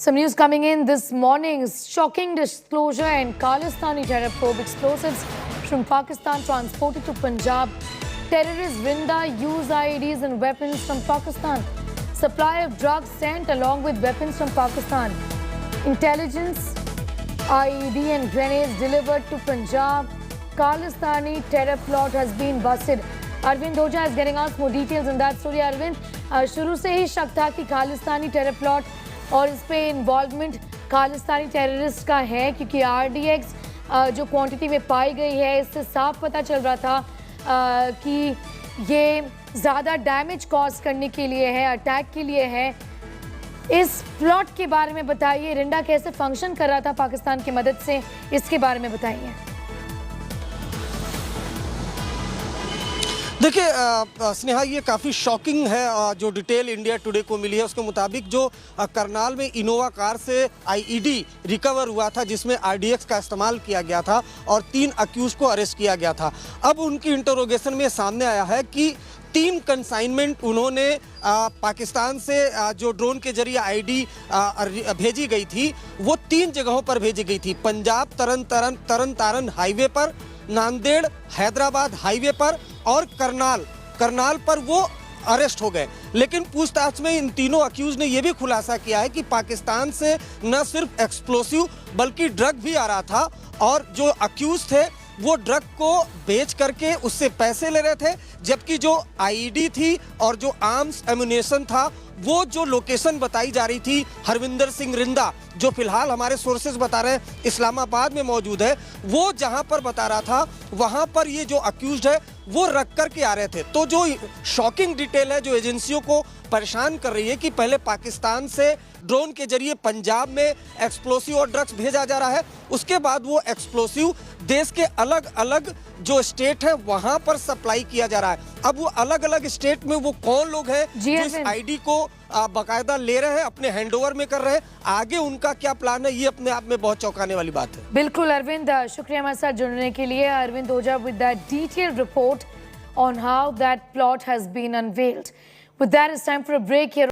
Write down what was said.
Some news coming in this morning. Shocking disclosure and Khalistani terror probe. Explosives from Pakistan transported to Punjab. Terrorist Rinda use IEDs and weapons from Pakistan. Supply of drugs sent along with weapons from Pakistan. Intelligence, IED and grenades delivered to Punjab. Khalistani terror plot has been busted. Arvind Oja is getting us more details on that story. Arvind, शुरू से ही शक था कि Khalistani terror plot और इस पे involvement Khalistani terrorist का है, क्योंकि RDX जो क्वांटिटी में पाई गई है इससे साफ पता चल रहा था कि ये ज़्यादा डैमेज कॉज करने के लिए है, अटैक के लिए है। इस प्लॉट के बारे में बताइए, रिंडा कैसे फंक्शन कर रहा था पाकिस्तान की मदद से, इसके बारे में बताइए। देखिए स्नेहा, ये काफ़ी शॉकिंग है। जो डिटेल इंडिया टुडे को मिली है उसके मुताबिक जो करनाल में इनोवा कार से IED रिकवर हुआ था जिसमें RDX का इस्तेमाल किया गया था और 3 अक्यूज को अरेस्ट किया गया था। अब उनकी इंटरोगेशन में सामने आया है कि 3 कंसाइनमेंट उन्होंने पाकिस्तान से जो ड्रोन के जरिए IED भेजी गई थी वो 3 जगहों पर भेजी गई थी। पंजाब तरन तारन हाईवे पर, नांदेड़ हैदराबाद हाईवे पर और करनाल पर वो अरेस्ट हो गए। लेकिन पूछताछ में इन तीनों अक्यूज ने यह भी खुलासा किया है कि पाकिस्तान से न सिर्फ एक्सप्लोसिव बल्कि ड्रग भी आ रहा था और जो अक्यूज थे वो ड्रग को बेच करके उससे पैसे ले रहे थे, जबकि जो IED थी और जो आर्म्स एम्युनिशन था वो जो लोकेशन बताई जा रही थी हरविंदर सिंह रिंदा, जो फिलहाल हमारे सोर्सेज बता रहे हैं इस्लामाबाद में मौजूद है, वो जहां पर बता रहा था वहां पर ये जो अक्यूज्ड है वो रख कर के आ रहे थे। तो जो शॉकिंग डिटेल है जो एजेंसियों को परेशान कर रही है कि पहले पाकिस्तान से ड्रोन के जरिए पंजाब में एक्सप्लोसिव और ड्रग्स भेजा जा रहा है, उसके बाद वो एक्सप्लोसिव देश के अलग अलग जो स्टेट है वहां पर सप्लाई किया जा रहा है। अब वो अलग अलग स्टेट में वो कौन लोग हैं जो इस IED को बाकायदा ले रहे हैं, अपने हैंडओवर में कर रहे हैं, आगे उनका क्या प्लान है, ये अपने आप में बहुत चौंकाने वाली बात है। बिल्कुल अरविंद, शुक्रिया हमारे साथ जुड़ने के लिए। Arvind Ojha with that detailed report on how that plot has been unveiled. With that, it's time for a break here.